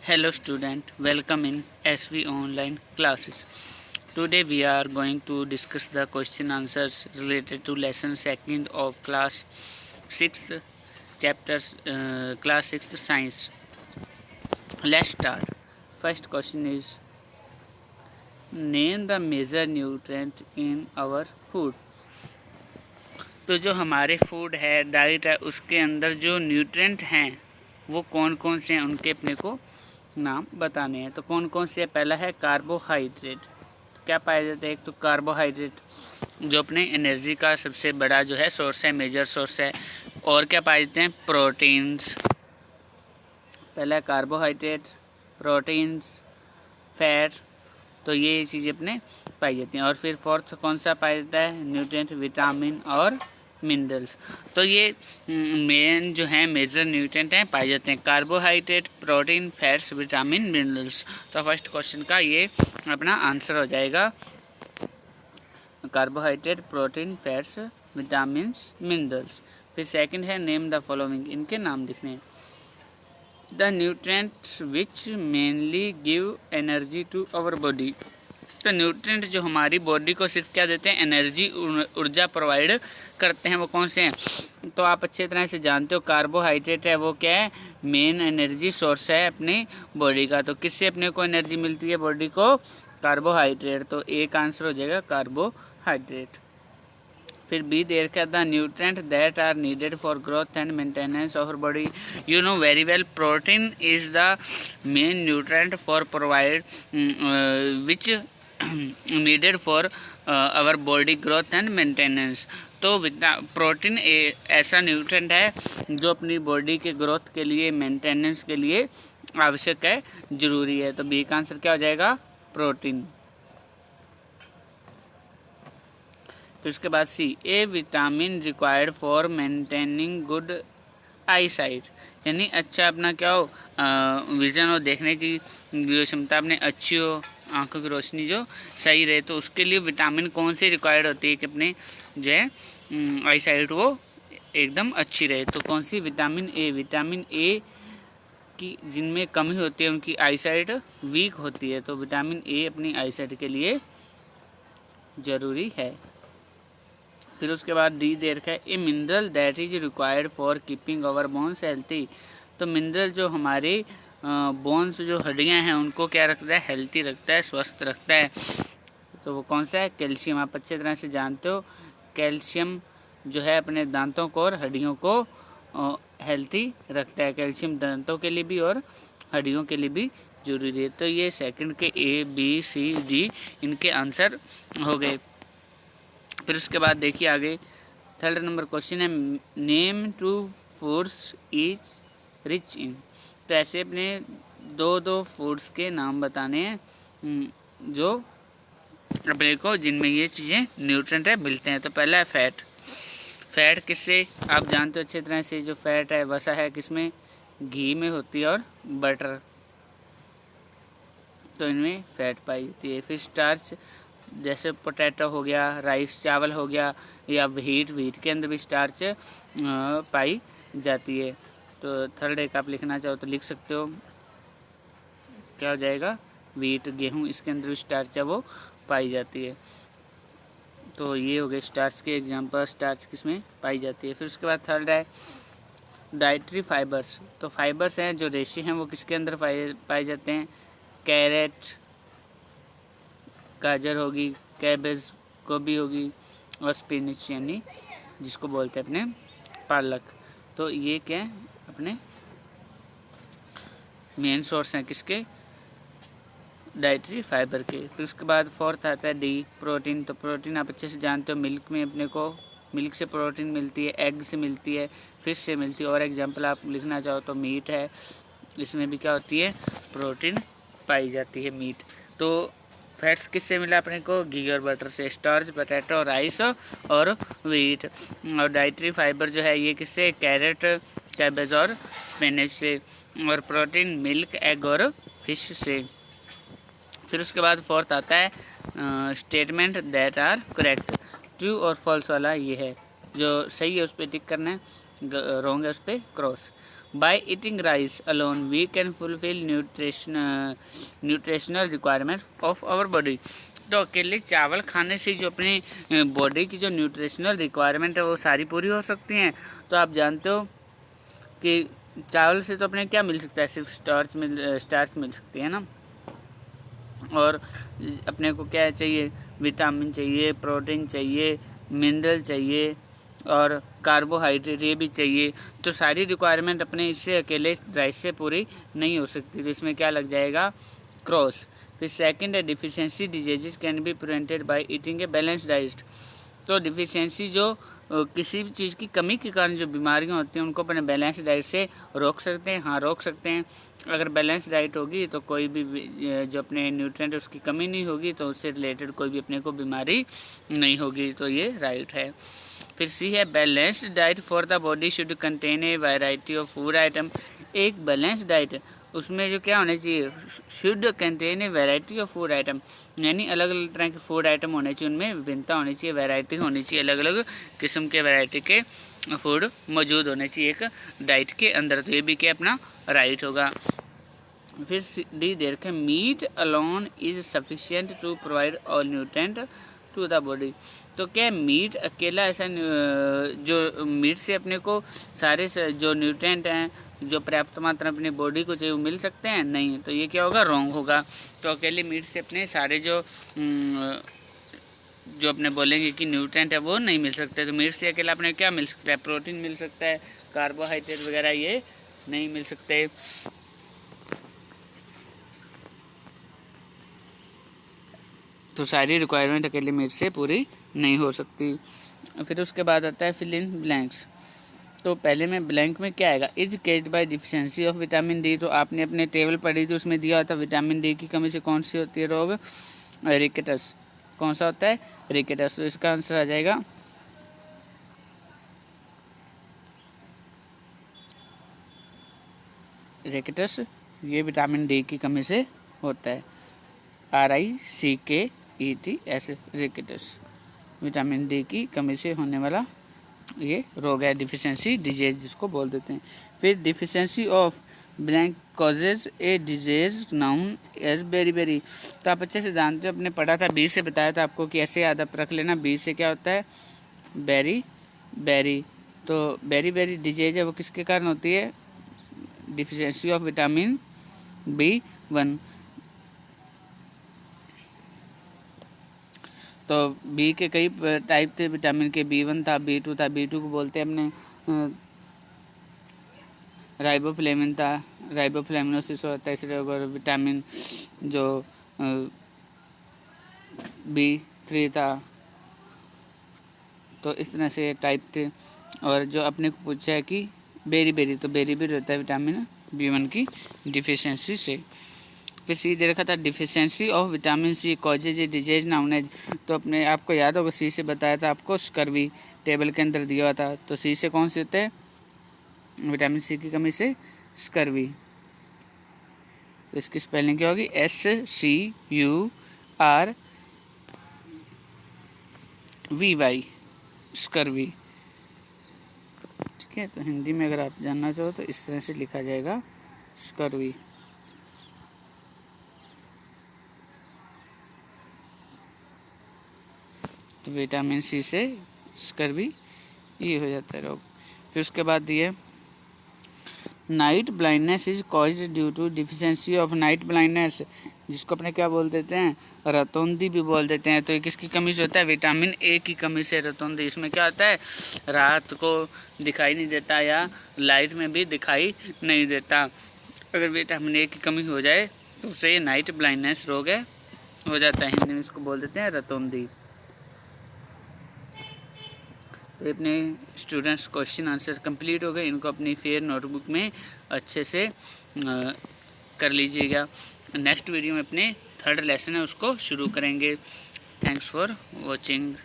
Hello student, welcome in SV online classes. Today we are going to discuss the question answers related to lesson 2nd of class 6th chapters class 6th science. Let's start. First question is name the major nutrient in our food. तो जो हमारे food है, diet है, उसके अंदर जो nutrient हैं वो कौन कौन से हैं उनके अपने को नाम बताने हैं। तो कौन कौन से? पहला है कार्बोहाइड्रेट। क्या पाए जाते हैं? एक तो कार्बोहाइड्रेट जो अपने एनर्जी का सबसे बड़ा जो है सोर्स है, मेजर सोर्स है। और क्या पाए जाते हैं? प्रोटीन्स। पहला कार्बोहाइड्रेट, प्रोटीन्स, फैट, तो ये चीज़ें अपने पाई जाती हैं। और फिर फोर्थ कौन सा पाया जाता है? न्यूट्रिएंट, विटामिन और मिनरल्स। तो ये मेन जो है मेजर न्यूट्रिएंट हैं पाए जाते हैं, carbohydrate, protein, fats, vitamin, minerals. तो फर्स्ट क्वेश्चन का ये अपना आंसर हो जाएगा, carbohydrate, protein, fats, vitamin, minerals. फिर सेकंड है नेम द फॉलोइंग, इनके नाम लिखने हैं। The nutrients which mainly give energy to our body. तो न्यूट्रिएंट जो हमारी बॉडी को सिर्फ क्या देते हैं? एनर्जी, ऊर्जा प्रोवाइड करते हैं। वो कौन से हैं? तो आप अच्छे तरह से जानते हो, कार्बोहाइड्रेट है वो क्या है? मेन एनर्जी सोर्स है अपनी बॉडी का। तो किससे अपने को एनर्जी मिलती है बॉडी को? कार्बोहाइड्रेट। तो एक आंसर हो जाएगा कार्बोहाइड्रेट। फिर बी दे रखा the nutrient that are needed for growth and maintenance of body. You know very well, protein is the main nutrient for provide which needed for our body growth and maintenance. तो protein ऐसा nutrient है जो अपनी body के growth के लिए, maintenance के लिए आवश्यक है, जरूरी है। तो बी का आंसर क्या हो जाएगा? प्रोटीन। फिर उसके बाद C, A vitamin required for maintaining good eyesight. यानी अच्छा अपना क्या हो, विजन हो, देखने की जो क्षमता अपने अच्छी हो, आंखों की रोशनी जो सही रहे, तो उसके लिए विटामिन कौन सी रिक्वायर्ड होती है कि अपने जो है आई साइट वो एकदम अच्छी रहे। तो कौन सी? Vitamin A. विटामिन ए की जिनमें कमी होती है उनकी आई साइट वीक होती है। तो विटामिन ए अपनी आई साइट के लिए जरूरी है। फिर उसके बाद डी दे रखा है, a mineral that is required for keeping our bones healthy. तो मिनरल जो हमारे बोन्स, जो हड्डियां हैं, उनको क्या रखता है? हेल्थी रखता है, स्वस्थ रखता है। तो वो कौन सा है? कैल्शियम। आप अच्छे तरह से जानते हो, कैल्शियम जो है अपने दांतों को और हड्डियों को हेल्थी रखता है। कैल्शियम दांतों के लिए भी और हड्डियों के लिए भी जरूरी है। तो ये सेकंड के ए, बी, सी, डी इनके आंसर हो गए। फिर उसके बाद देखिए आगे थर्ड नंबर क्वेश्चन है, name two foods is rich in. तो ऐसे अपने दो फूड्स के नाम बताने हैं जो अपने को जिनमें ये चीज़ें न्यूट्रिएंट है मिलते हैं। तो पहला है फैट। फैट किससे? आप जानते हो अच्छे तरह से, जो फैट है वसा है किसमें? घी में होती है और बटर। तो इनमें फैट पाई जाती है। फिर स्टार्च, जैसे पोटैटो हो गया, राइस चावल हो गया, या व्हीट के अंदर भी स्टार्च पाई जाती है। तो थर्ड एक आप लिखना चाहो तो लिख सकते हो, क्या हो जाएगा? व्हीट, गेहूं, इसके अंदर भी स्टार्च है वो पाई जाती है। तो ये हो गए स्टार्च के एग्जांपल, स्टार्च किसमें पाई जाती है। फिर उसके बाद थर्ड है डाइटरी फाइबर्स। तो फाइबर्स हैं जो रेशे हैं वो किसके अंदर पाए जाते हैं? कैरेट, गाजर होगी, कैबेज, गोभी होगी, और स्पिनच यानी जिसको बोलते हैं अपने पालक। तो ये क्या है? अपने मेन सोर्स हैं किसके? डाइटरी फाइबर के। फिर उसके बाद फोर्थ आता है डी, प्रोटीन। तो प्रोटीन आप अच्छे से जानते हो, मिल्क में अपने को मिल्क से प्रोटीन मिलती है, एग से मिलती है, फिश से मिलती है। और एग्जांपल आप लिखना चाहो तो मीट है, इसमें भी क्या होती है? प्रोटीन पाई जाती है, मीट। तो फैट्स किससे मिला अपने को? घी और बटर से। स्टार्च, पोटैटो, राइस और व्हीट। और डाइटरी फाइबर जो है ये किससे? कैरेट, कैबेज और स्पिनच से। और प्रोटीन मिल्क, एग और फिश से। फिर उसके बाद फोर्थ आता है statement that are correct. True और फॉल्स वाला ये है, जो सही है उस पर टिक करना है, रॉन्ग है उस पर cross. By eating rice alone we can fulfil nutritional requirement of our body. तो अकेले चावल खाने से जो अपनी बॉडी की जो न्यूट्रिशनल रिक्वायरमेंट है वो सारी पूरी हो सकती हैं। तो आप जानते हो कि चावल से तो अपने क्या मिल सकता है, सिर्फ स्टार्च मिल सकती है ना। और अपने को क्या चाहिए, विटामिन चाहिए, प्रोटीन चाहिए, मिनरल चाहिए और कार्बोहाइड्रेट ये भी चाहिए। तो सारी रिक्वायरमेंट अपने इससे अकेले राइस से पूरी नहीं हो सकती। तो इसमें क्या लग जाएगा, क्रॉस। फिर सेकंड है deficiency diseases can be prevented by eating a balance diet. तो डिफिशियंसी जो किसी भी चीज़ की कमी के कारण जो बीमारियां होती हैं उनको अपने बैलेंस डाइट से रोक सकते हैं। हाँ, रोक सकते हैं। अगर बैलेंस डाइट होगी तो कोई भी जो अपने न्यूट्रिएंट उसकी कमी नहीं होगी, तो उससे रिलेटेड कोई भी अपने को बीमारी नहीं होगी। तो ये राइट है। फिर सी है balanced diet for the body should contain a variety of food item. एक बैलेंस डाइट उसमें जो क्या होना चाहिए, should contain a variety of food item, यानी अलग अलग तरह के फूड आइटम होने चाहिए, उनमें विभिन्नता होनी चाहिए, वैरायटी होनी चाहिए, अलग अलग किस्म के वैरायटी के फूड मौजूद होने चाहिए एक डाइट के अंदर। तो ये भी क्या अपना राइट होगा। फिर डी दे रखे meat alone is sufficient to provide all nutrient to the body. तो क्या मीट अकेला ऐसा जो मीट से अपने को सारे जो न्यूट्रिएंट हैं जो पर्याप्त मात्रा अपनी बॉडी को चाहिए वो मिल सकते हैं? नहीं। तो ये क्या होगा, रॉन्ग होगा। तो अकेले मीट से अपने सारे जो अपने बोलेंगे कि न्यूट्रिएंट है वो नहीं मिल सकते। तो मीट से अकेला अपने क्या मिल सकता है, प्रोटीन मिल सकता है, कार्बोहाइड्रेट वगैरह ये नहीं मिल सकते। तो सारी रिक्वायरमेंट अकेले मीट से पूरी नहीं हो सकती। फिर उसके बाद आता है फिल इन ब्लैंक्स। तो पहले में ब्लैंक में क्या आएगा, is caged bye deficiency of vitamin D. तो आपने अपने टेबल पढ़ी थी, उसमें दिया होता विटामिन डी की कमी से कौन सी होती है रोग, रिकेटस। कौन सा होता है, रिकेटस। तो इसका आंसर आ जाएगा रिकेटस। ये विटामिन डी की कमी से होता है, RICKET रिकेटस, विटामिन डी की कमी से होने वाला ये रोग है, डिफिशियंसी डिजीज जिसको बोल देते हैं। फिर deficiency of blank causes a disease known as beri. तो आप अच्छे से जानते हो, अपने पढ़ा था, बी से बताया था आपको कि ऐसे याद आप रख लेना, बी से क्या होता है, बेरी। तो बेरी डिजीज है वो किसके कारण होती है, डिफिशियंसी ऑफ विटामिन B1। तो बी के कई टाइप थे, विटामिन के B1 था, B2 था। B2 को बोलते हैं अपने राइबोफ्लेविन था, राइबोफ्लेविनोसिस होता है इसलिए। अगर विटामिन जो B3 था, तो इस तरह से टाइप थे। और जो अपने को पूछा है कि बेरी, तो बेरी रहता है विटामिन B1 की डिफिशियंसी से। फिर सी दे रखा था deficiency of vitamin C causes a disease known as. तो अपने आपको याद होगा, सी से बताया था आपको स्कर्वी, टेबल के अंदर दिया हुआ था। तो सी से कौन से होते हैं, विटामिन सी की कमी से स्कर्वी। तो इसकी स्पेलिंग क्या होगी, SCURVY, स्कर्वी। ठीक है। तो हिंदी में अगर आप जानना चाहो तो इस तरह से लिखा जाएगा, स्कर्वी। तो विटामिन सी से स्कर्वी ये हो जाता है रोग। फिर उसके बाद दिए night blindness is caused due to deficiency of night blindness, जिसको अपने क्या बोल देते हैं, रतौंधी भी बोल देते हैं। तो ये किसकी कमी से होता है, विटामिन ए की कमी से रतौंधी। इसमें क्या होता है, रात को दिखाई नहीं देता या लाइट में भी दिखाई नहीं देता। अगर विटामिन ए की कमी हो जाए तो उसे नाइट ब्लाइंडनेस रोग है हो जाता है। हिंदी में इसको बोल देते हैं रतौंधी। तो अपने स्टूडेंट्स क्वेश्चन आंसर कंप्लीट हो गए, इनको अपनी फेयर नोटबुक में अच्छे से कर लीजिएगा। नेक्स्ट वीडियो में अपने थर्ड लेसन है उसको शुरू करेंगे। Thanks for watching.